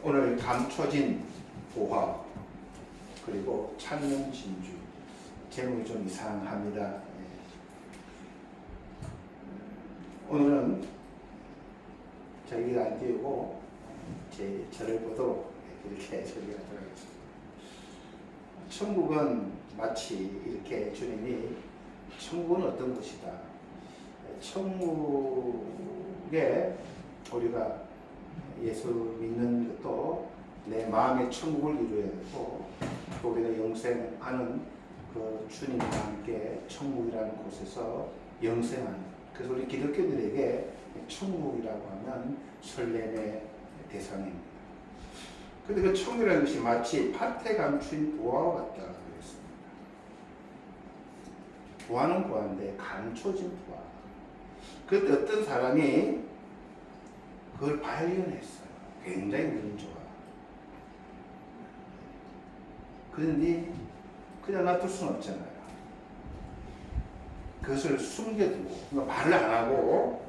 오늘 감춰진 보화 그리고 찾는 진주 제목이 좀 이상합니다. 오늘은 저희가 안 띄우고 제 저를 보도록 이렇게 설교하도록 하겠습니다. 천국은 마치 이렇게 주님이 천국은 어떤 곳이다. 천국에 우리가 예수 믿는 것도 내 마음의 천국을 이루어야 되고 또 우리가 영생하는 그 주님과 함께 천국이라는 곳에서 영생하는, 그래서 우리 기독교인들에게 천국이라고 하면 설렘의 대상입니다. 그런데 그 천국이라는 것이 마치 밭에 감춘 보화와 같다 그랬습니다. 보화는 보화인데 감춰진 보화. 그때 어떤 사람이 그걸 발견했어요. 굉장히 운이 좋아. 그런데 그냥 놔둘 수는 없잖아요. 그것을 숨겨두고 말을 안 하고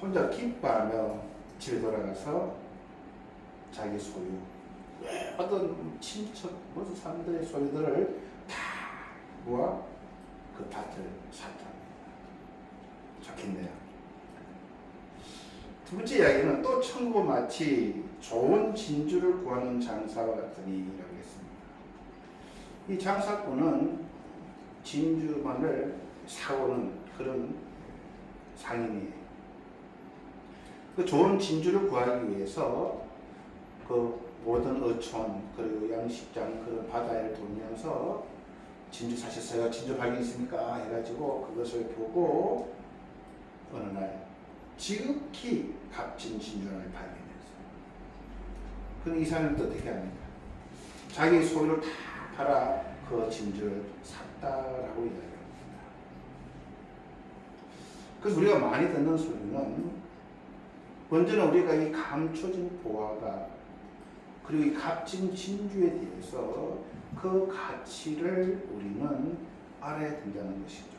혼자 기뻐하며 집에 돌아가서 자기 소유, 어떤 친척 모든 사람들의 소유들을 다 모아 그 밭을 샀답니다. 좋겠네요. 두 번째 이야기는 또 천국은 마치 좋은 진주를 구하는 장사와 같으니라고 했습니다. 이 장사꾼은 진주만을 사오는 그런 상인이에요. 그 좋은 진주를 구하기 위해서 그 모든 어촌 그리고 양식장 그런 바다에 돌면서 진주 사셨어요? 진주 발견했습니까? 해가지고 그것을 보고 어느 날 지극히 값진 진주를 발견했어요. 그럼 이 사람은 또 어떻게 합니까? 자기 소유를 다 팔아 그 진주를 샀다라고 이야기합니다. 그래서 우리가 많이 듣는 소리는 먼저는 우리가 이 감춰진 보화가 그리고 이 값진 진주에 대해서 그 가치를 우리는 알아야 된다는 것이죠.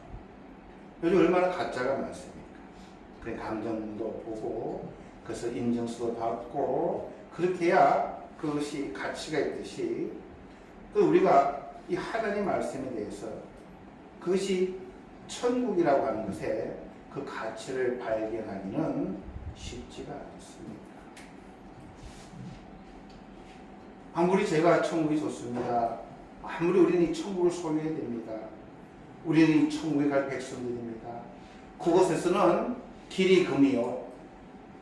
요즘 얼마나 가짜가 많습니까? 그 감정도 보고 그래서 인정수도 받고 그렇게 해야 그것이 가치가 있듯이 또 우리가 이 하나님 말씀에 대해서 그것이 천국이라고 하는 것에 그 가치를 발견하기는 쉽지가 않습니다. 아무리 제가 천국이 좋습니다. 아무리 우리는 이 천국을 소유해야 됩니다. 우리는 이 천국에 갈 백성들입니다. 그곳에서는 길이 금이요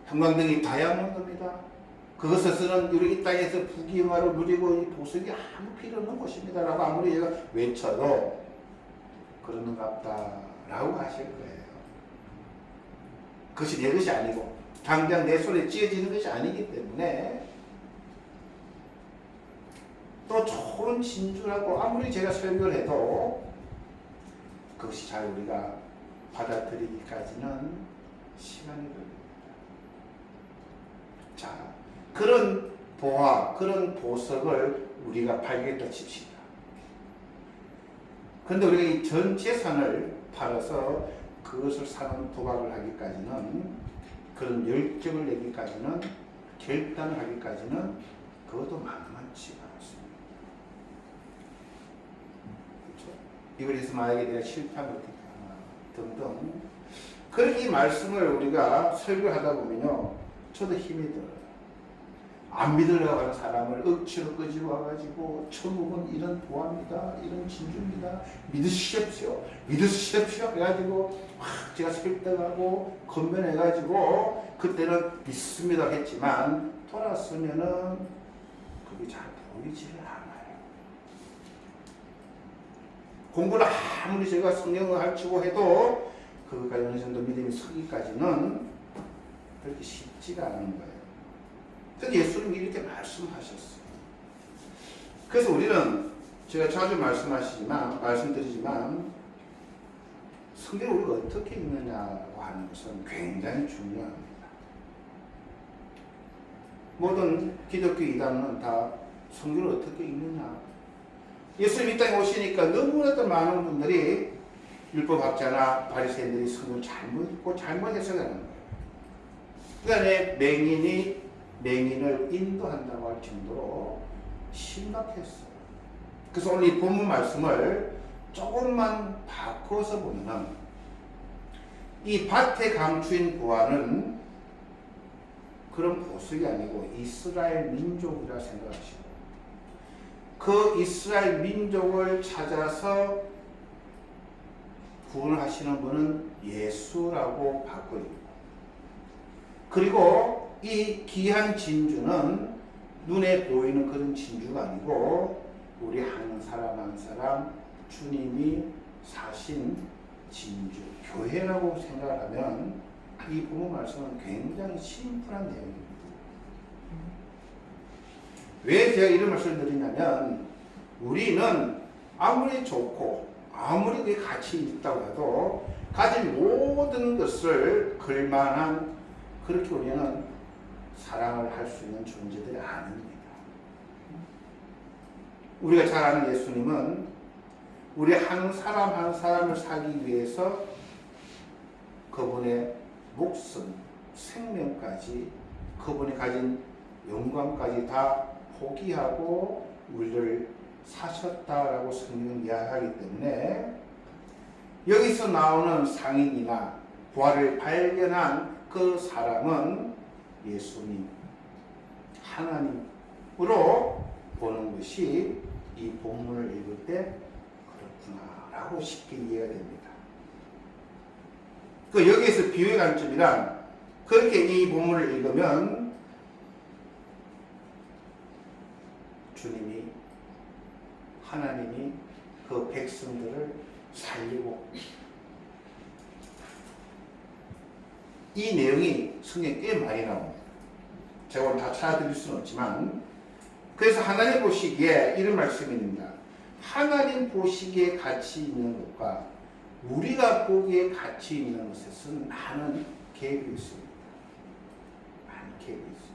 형광등이 다이아몬드입니다. 그것에서는 우리 이 땅에서 부귀영화를 누리고 이 보석이 아무 필요 없는 곳입니다 라고 아무리 얘가 외쳐도 그러는갑다 라고 하실 거예요. 그것이 내 것이 아니고 당장 내 손에 쥐어지는 것이 아니기 때문에 또 좋은 진주라고 아무리 제가 설교를 해도 그것이 잘 우리가 받아들이기까지는 시간이 걸립니다. 자, 그런 보화, 그런 보석을 우리가 발견했다 칩시다. 그런데 우리가 이 전 재산을 팔아서 그것을 사는 도박을 하기까지는, 그런 열정을 내기까지는, 결단을 하기까지는 그것도 만만치 않습니다. 그렇죠? 이걸 해서 만약에 내가 실패하면 어떻게 하나 등등. 그렇게 이 말씀을 우리가 설교하다 보면요, 저도 힘이 들어요. 안 믿으려고 하는 사람을 억지로 끄집어와가지고 천국은 이런 보화입니다, 이런 진주입니다, 믿으십시오, 믿으십시오 해가지고 막 제가 설득하고 건면해가지고 그때는 믿습니다 했지만 돌아서면은 그게 잘 보이지를 않아요. 공부를 아무리 제가 성경을 가르치고 해도 그것까지 어느 정도 믿음이 서기까지는 그렇게 쉽지가 않은 거예요. 그런데 예수님이 이렇게 말씀하셨어요. 그래서 우리는 제가 자주 말씀드리지만 성경을 우리가 어떻게 읽느냐고 하는 것은 굉장히 중요합니다. 모든 기독교 이단은 다 성경을 어떻게 읽느냐. 예수님 이 땅에 오시니까 너무나도 많은 분들이 율법학자나 바리새인들이 성경을 잘못 읽고 잘못 해석하는 거예요. 그러니까 맹인이 맹인을 인도한다고 할 정도로 심각했어요. 그래서 오늘 이 본문 말씀을 조금만 바꿔서 보면 이 밭의 강추인 부하는 그런 보석이 아니고 이스라엘 민족이라 생각하시고 그 이스라엘 민족을 찾아서 구원하시는 분은 예수라고 바꿔입니다. 그리고 이 귀한 진주는 눈에 보이는 그런 진주가 아니고 우리 한 사람 한 사람 주님이 사신 진주, 교회라고 생각하면 이 부분 말씀은 굉장히 심플한 내용입니다. 왜 제가 이런 말씀을 드리냐면 우리는 아무리 좋고 아무리 그게 가치 있다고 해도 가진 모든 것을 걸만한 그렇게 우리는 사랑을 할 수 있는 존재들이 아닙니다. 우리가 잘 아는 예수님은 우리 한 사람 한 사람을 살기 위해서 그분의 목숨, 생명까지 그분이 가진 영광까지 다 포기하고 우리를 사셨다라고 성경은 이야기하기 때문에 여기서 나오는 상인이나 부활을 발견한 그 사람은 예수님, 하나님으로 보는 것이 이 본문을 읽을 때 그렇구나라고 쉽게 이해가 됩니다. 그 여기에서 비유의 관점이란 그렇게 이 본문을 읽으면 주님이 하나님이 그 백성들을 살리고 이 내용이 성경에 꽤 많이 나옵니다. 제가 오늘 다 찾아드릴 수는 없지만 그래서 하나님 보시기에 이런 말씀입니다. 하나님 보시기에 가치 있는 것과 우리가 보기에 가치 있는 것에는 많은 갭이 있습니다. 많은 갭이 있습니다.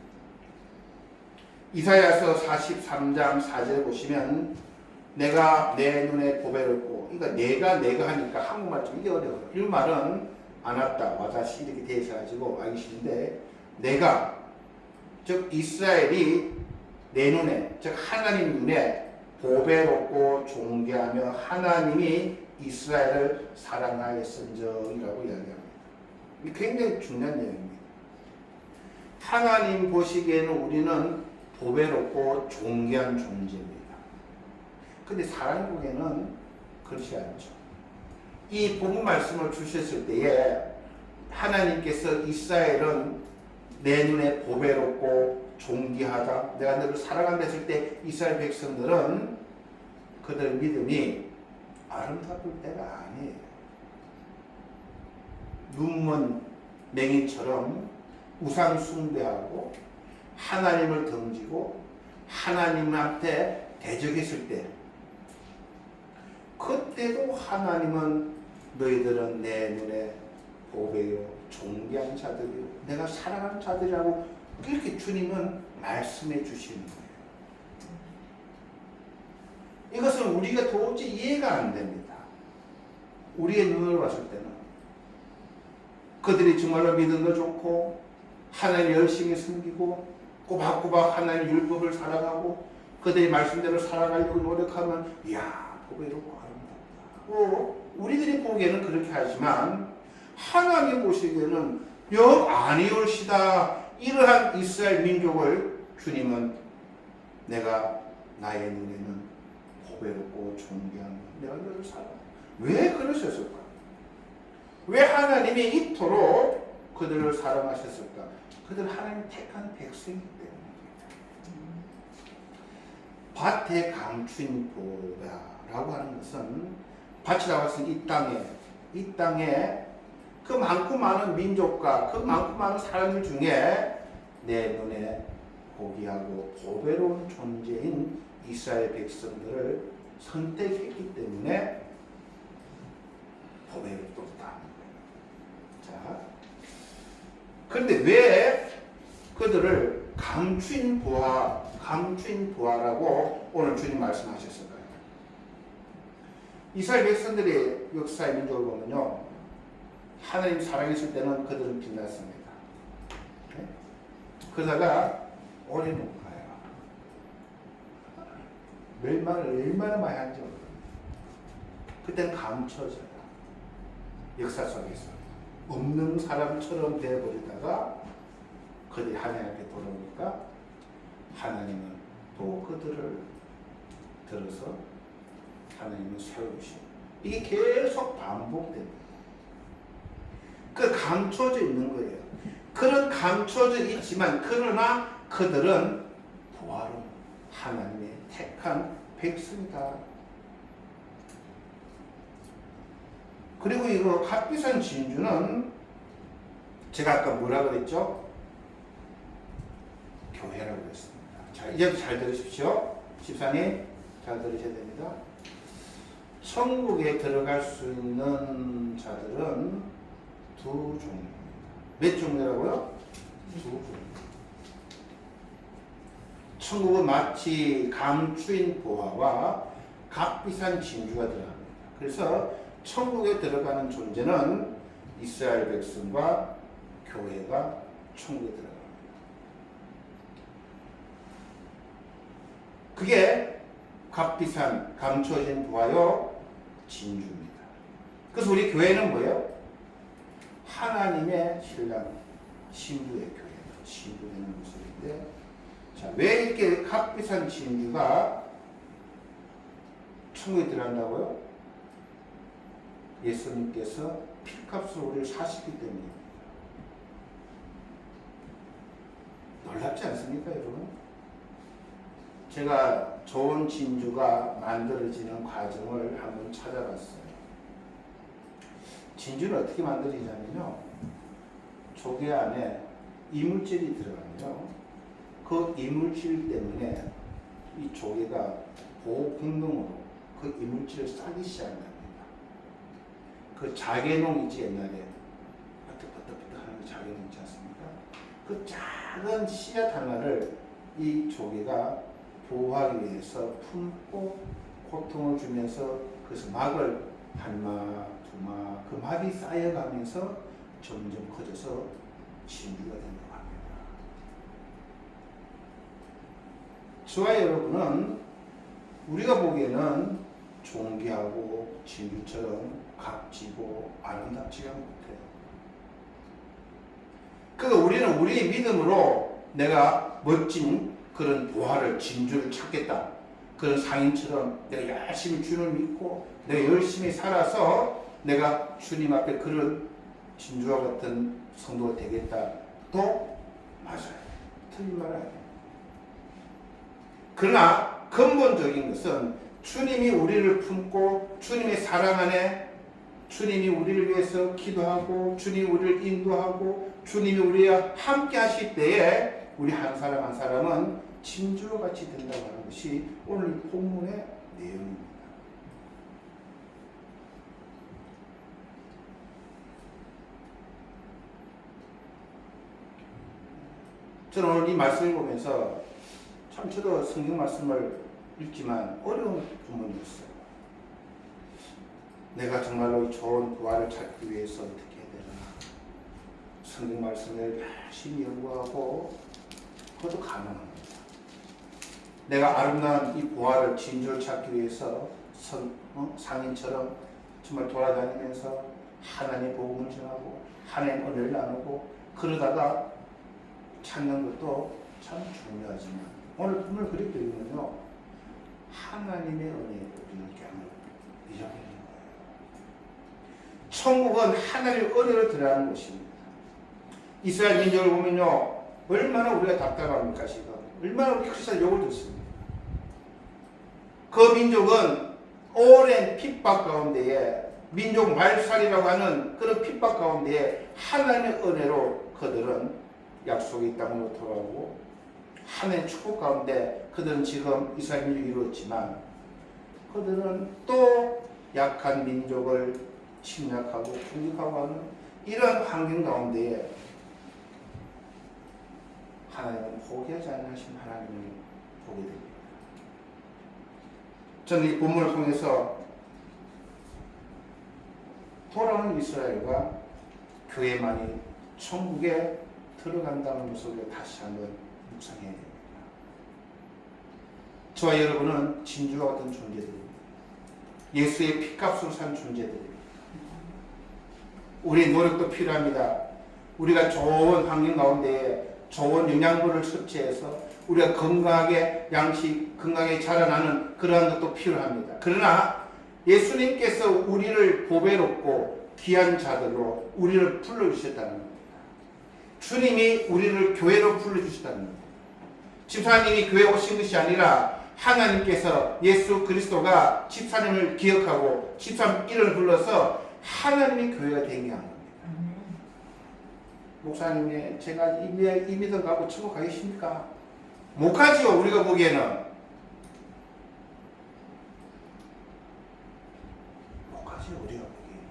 이사야서 43장 4절에 보시면 내가 내 눈에 보배롭고 그러니까 내가 하니까 한국말 좀 이게 어려워요. 이 말은 안았다 와다시 이렇게 대해서가지고 알기 쉬운데 내가 즉 이스라엘이 내 눈에 즉 하나님 눈에 보배롭고 존귀하며 하나님이 이스라엘을 사랑하였은정이라고 이야기합니다. 이게 굉장히 중요한 내용입니다. 하나님 보시기에는 우리는 보배롭고 존귀한 존재입니다. 근데 사람 보기에는 그렇지 않죠. 이 본문 말씀을 주셨을 때에 하나님께서 이스라엘은 내 눈에 보배롭고 존귀하다. 내가 너를 사랑한다 했을 때 이스라엘 백성들은 그들 믿음이 아름다울 때가 아니에요. 눈먼 맹인처럼 우상 숭배하고 하나님을 던지고 하나님한테 대적했을 때 그때도 하나님은 너희들은 내 눈에 보배요 존귀한 자들이요 내가 사랑하는 자들이라고 이렇게 주님은 말씀해 주시는 거예요. 이것은 우리가 도저히 이해가 안 됩니다. 우리의 눈으로 봤을 때는 그들이 정말로 믿음도 좋고 하나님 열심히 섬기고 꼬박꼬박 하나님 율법을 살아가고 그들이 말씀대로 살아가려고 노력하면 이야 보배롭고 아름답다. 우리들이 보기에는 그렇게 하지만 하나님 보시기에는 영 아니올시다. 이러한 이스라엘 민족을 주님은 내가 나의 눈에는 보배롭고 존귀한 내가 너를 사랑해. 왜 그러셨을까? 왜 하나님이 이토록 그들을 사랑하셨을까? 그들 하나님 택한 백성이기 때문입니다. 밭에 감춘 보배라고 하는 것은 밭이라고 해서 이 땅에 그 많고 많은 민족과 그 많고 많은 사람들 중에 내 눈에 고귀하고 보배로운 존재인 이스라엘 백성들을 선택했기 때문에 보배롭다. 자, 그런데 왜 그들을 감추인 부하라고 오늘 주님 말씀하셨을까요? 이스라엘 백성들의 역사의 민족을 보면요, 하나님 사랑했을 때는 그들은 빛났습니다. 그러다가 오래 못 가요. 멸망을 얼마나 많이 한지 모르겠어요. 그때는 감춰져요. 역사 속에서 없는 사람처럼 되어버리다가 그들이 하나님 앞에 돌아오니까 하나님은 또 그들을 들어서 하나님은 세우시고, 이게 계속 반복됩니다. 그 감춰져 있는 거예요. 그런 감춰져 있지만 그러나 그들은 부활은 하나님의 택한 백성이다. 그리고 이거 값비싼 진주는 제가 아까 뭐라 그랬죠? 교회라고 그랬습니다. 자, 이제 잘 들으십시오. 집사님 잘 들으셔야 됩니다. 천국에 들어갈 수 있는 자들은 두 종류입니다. 몇 종류라고요? 두 종류. 천국은 마치 감추인 보화와 값비싼 진주가 들어갑니다. 그래서 천국에 들어가는 존재는 이스라엘 백성과 교회가 천국에 들어갑니다. 그게 값비싼 감춰진 보화요 진주입니다. 그래서 우리 교회는 뭐예요? 하나님의 신랑 신부의 교회, 신부되는 모습인데, 자, 왜 이렇게 값비싼 진주가 천국에 들어간다고요? 예수님께서 피값으로 우리를 사시기 때문입니다. 놀랍지 않습니까, 여러분? 제가 좋은 진주가 만들어지는 과정을 한번 찾아봤어요. 진주는 어떻게 만들어지냐면요, 조개 안에 이물질이 들어가면요, 그 이물질 때문에 이 조개가 보호 본능으로 그 이물질을 싸기 시작합니다. 그 자개농 있지, 옛날에 버떡버떡버떡 하는 자개농 있지 않습니까? 그 작은 씨앗 하나를 이 조개가 보호하기 위해서 품고 고통을 주면서 그래서 막을 한 마, 두 마, 그 막이 쌓여가면서 점점 커져서 진주가 된다고 합니다. 저와 여러분은 우리가 보기에는 존귀하고 진주처럼 값지고 아름답지가 못해요. 그래서 우리는 우리의 믿음으로 내가 멋진 그런 보화를, 진주를 찾겠다. 그런 상인처럼 내가 열심히 주님을 믿고 내가 열심히 살아서 내가 주님 앞에 그런 진주와 같은 성도가 되겠다. 또 맞아요. 틀린 말 아니에요. 그러나 근본적인 것은 주님이 우리를 품고 주님의 사랑 안에 주님이 우리를 위해서 기도하고 주님이 우리를 인도하고 주님이 우리와 함께 하실 때에 우리 한 사람 한 사람은 진주와 같이 된다고 하는 것이 오늘 본문의 내용입니다. 저는 오늘 이 말씀을 보면서 참 저도 성경 말씀을 읽지만 어려운 부분이었어요. 내가 정말로 좋은 부활을 찾기 위해서 어떻게 해야 되나. 성경 말씀을 열심히 연구하고 그것도 가능합니다. 내가 아름다운 이 부활을 진주를 찾기 위해서 상인처럼 정말 돌아다니면서 하나님의 복음을 전하고 하나님의 은혜를 나누고 그러다가 찾는 것도 참 중요하지만 오늘 본문을 그렇게 읽으면요, 하나님의 은혜를 우리는 그냥 잊어버리는 거예요. 천국은 하나님의 은혜를 드러나는 곳입니다. 이스라엘 민족을 보면요, 얼마나 우리가 답답합니까 지금. 얼마나 우리 크리스찬 욕을 듣습니다. 그 민족은 오랜 핍박 가운데에 민족 말살이라고 하는 그런 핍박 가운데에 하나님의 은혜로 그들은 약속의 땅으로 돌아오고 하나님의 축복 가운데 그들은 지금 이스라엘 민족이 이루었지만 그들은 또 약한 민족을 침략하고 공격하고 하는 이런 환경 가운데에 하나님은 포기하지 않으신 하나님을 보게 됩니다. 저는 이 본문을 통해서 돌아오는 이스라엘과 교회만이 천국에 들어간다는 모습을 다시 한번 묵상해야 됩니다. 저와 여러분은 진주와 같은 존재들입니다. 예수의 피값으로 산 존재들입니다. 우리의 노력도 필요합니다. 우리가 좋은 환경 가운데 좋은 영양분을 섭취해서 우리가 건강하게 건강하게 자라나는 그러한 것도 필요합니다. 그러나 예수님께서 우리를 보배롭고 귀한 자들로 우리를 불러주셨다는 겁니다. 주님이 우리를 교회로 불러주셨다는 겁니다. 집사님이 교회 오신 것이 아니라 하나님께서 예수 그리스도가 집사님을 기억하고 집사님 이름을 불러서 하나님이 교회가 되게 한 겁니다. 목사님이 제가 이 믿음 갖고 천국 가겠습니까? 못 가지요. 우리가 보기에는 못 가지요. 우리가 보기에는.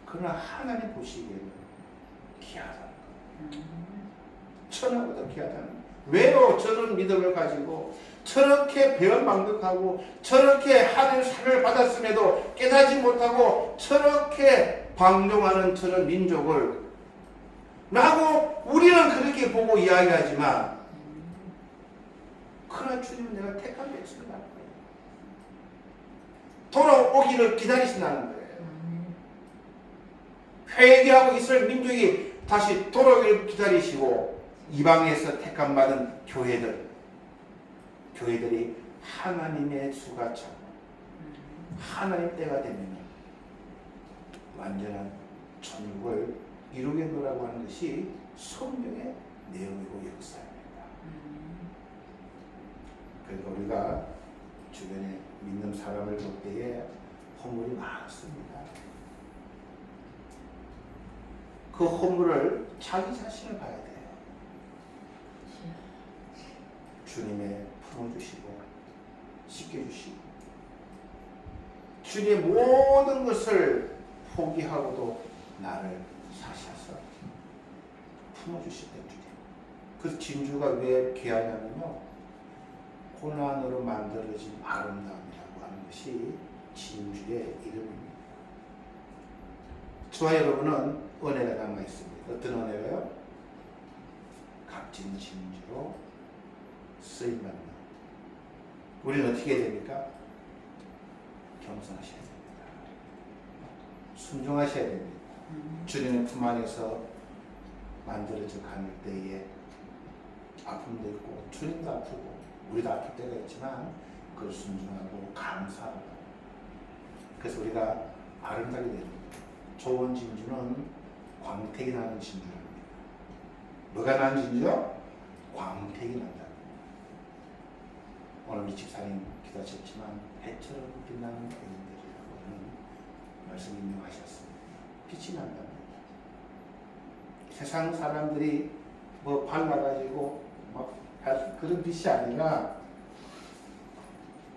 그러나 하나님 보시기에는 귀하다는 거예요. 천하보다 귀하다는 거예요. 왜로 저런 믿음을 가지고 저렇게 배은망덕하고 저렇게 하나님 사랑을 받았음에도 깨닫지 못하고 저렇게 방종하는 저런 민족을 라고 우리는 그렇게 보고 이야기하지만 그러나 주님은 내가 택한 백성이다. 돌아오기를 기다리신다는 거예요. 회개하고 이스라엘 민족이 다시 돌아오기를 기다리시고 이방에서 택함 받은 교회들이 하나님의 수가 차고 하나님 때가 되면 완전한 천국을 이루겠노라고 하는 것이 성경의 내용이고 역사입니다. 그러니까 우리가 주변에 믿는 사람을 볼 때에 허물이 많습니다. 그 허물을 자기 자신을 봐야 돼요. 주님의 품어주시고 씻겨주시고 주님의 모든 것을 포기하고도 나를 사셔서 품어주실 때 주님. 그 진주가 왜 귀하냐면요, 고난으로 만들어진 아름다움이라고 하는 것이 진주의 이름입니다. 저와 여러분은 은혜가 남아 있습니다. 어떤 은혜가요? 값진 진주로 쓰임받는. 우리는 어떻게 해야 됩니까? 겸손하셔야 됩니다. 순종하셔야 됩니다. 주님의 품 안에서 만들어져 가는 때에 아픔도 있고 주님도 아프고 우리도 아플 때가 있지만 그걸 순종하고 감사하고, 그래서 우리가 아름다게 됩니다. 좋은 진주는 광택이 나는 진주랍니다. 뭐가 나는 진주요? 광택이 난다. 오늘 우리 집사님 기도하셨지만 해처럼 빛나는 의인들이라고 하는 말씀 인용하셨습니다. 빛이 난답니다. 세상 사람들이 뭐 발라가지고 막 그런 빛이 아니라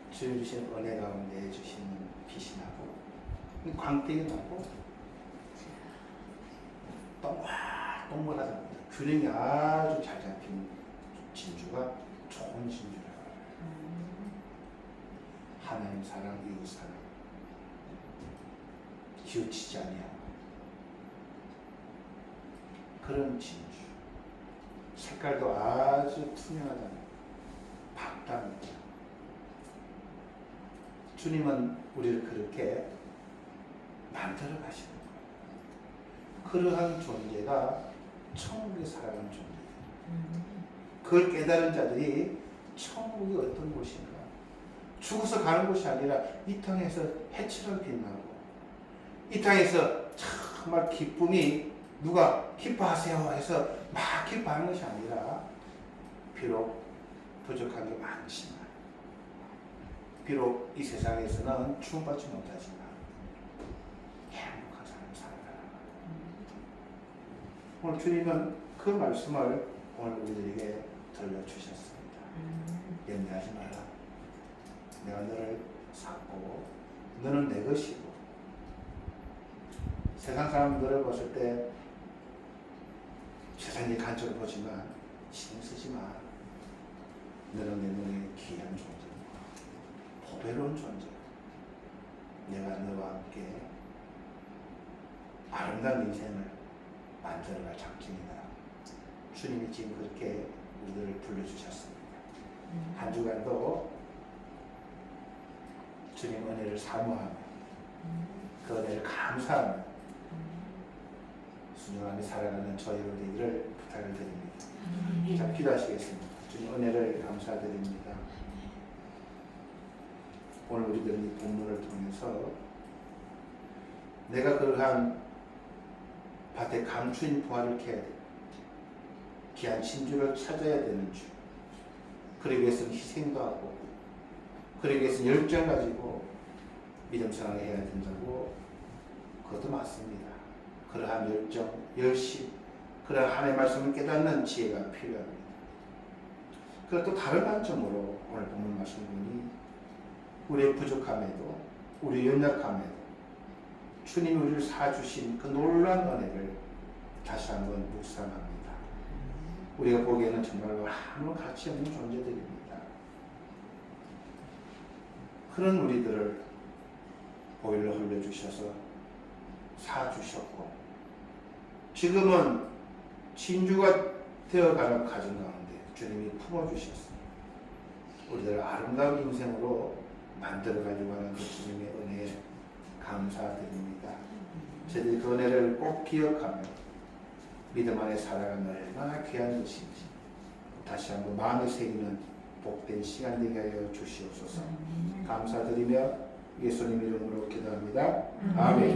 주님 주신 은혜 가운데 주시는 빛이 나고 광택이 나고 동글동글하답니다. 균형이 아주 잘 잡힌 진주가 좋은 진주라고 해요. 하나님 사랑, 이웃 사랑, 기우치지 아니하고 그런 진주. 색깔도 아주 투명하다. 밝답니다. 주님은 우리를 그렇게 만들어 가시는 거예요. 그러한 존재가 천국에 살아가는 존재예요. 그걸 깨달은 자들이 천국이 어떤 곳인가, 죽어서 가는 곳이 아니라 이 땅에서 해처럼 빛나고 이 땅에서 정말 기쁨이 누가 기뻐하세요 해서 막 기뻐하는 것이 아니라 비록 부족한 게 많지만 비록 이 세상에서는 추움받지 못하지만 행복한 삶을 살아가라. 오늘 주님은 그 말씀을 오늘 우리들에게 들려주셨습니다. 염려하지 마라. 내가 너를 샀고 너는 내 것이고, 세상 사람들을 봤을 때 세상의 간첩을 보지만 신경 쓰지 마. 너는 내 눈에 귀한 존재고 보배로운 존재. 내가 너와 함께 아름다운 인생을 만들어갈 작정이다. 주님이 지금 그렇게 우리들을 불러주셨습니다. 한 주간도 주님 은혜를 사모하며 그 은혜를 감사하며 순종하며 살아가는 저희 우리들을 부탁을 드립니다. 자, 기도하시겠습니다. 주님 은혜를 감사드립니다. 오늘 우리들은 이 본문을 통해서 내가 그러한 밭에 감추인 부활을 캐야 돼. 귀한 진주를 찾아야 되는 주. 그러기 위해서는 희생도 하고, 그러기 위해서는 열정 가지고 믿음 생활을 해야 된다고. 그것도 맞습니다. 그러한 열정, 열심, 그러한 하나님의 말씀을 깨닫는 지혜가 필요합니다. 그리고 또 다른 관점으로 오늘 본문 말씀 보니 우리의 부족함에도, 우리의 연약함에도 주님이 우리를 사주신 그 놀라운 은혜를 다시 한번 묵상합니다. 우리가 보기에는 정말로 아무 가치 없는 존재들입니다. 그런 우리들을 보혈로 흘려주셔서 사주셨고, 지금은 진주가 되어가는 가정 가운데 주님이 품어주셨습니다. 우리들을 아름다운 인생으로 만들어가려고 하는 그 주님의 은혜에 감사드립니다. 저희들이 그 은혜를 꼭 기억하며 믿음 안에 살아가는 얼마나 귀한 것인지 다시 한번 마음에 새기는 복된 시간 되게 하여 주시옵소서. 감사드리며 예수님 이름으로 기도합니다. 아멘.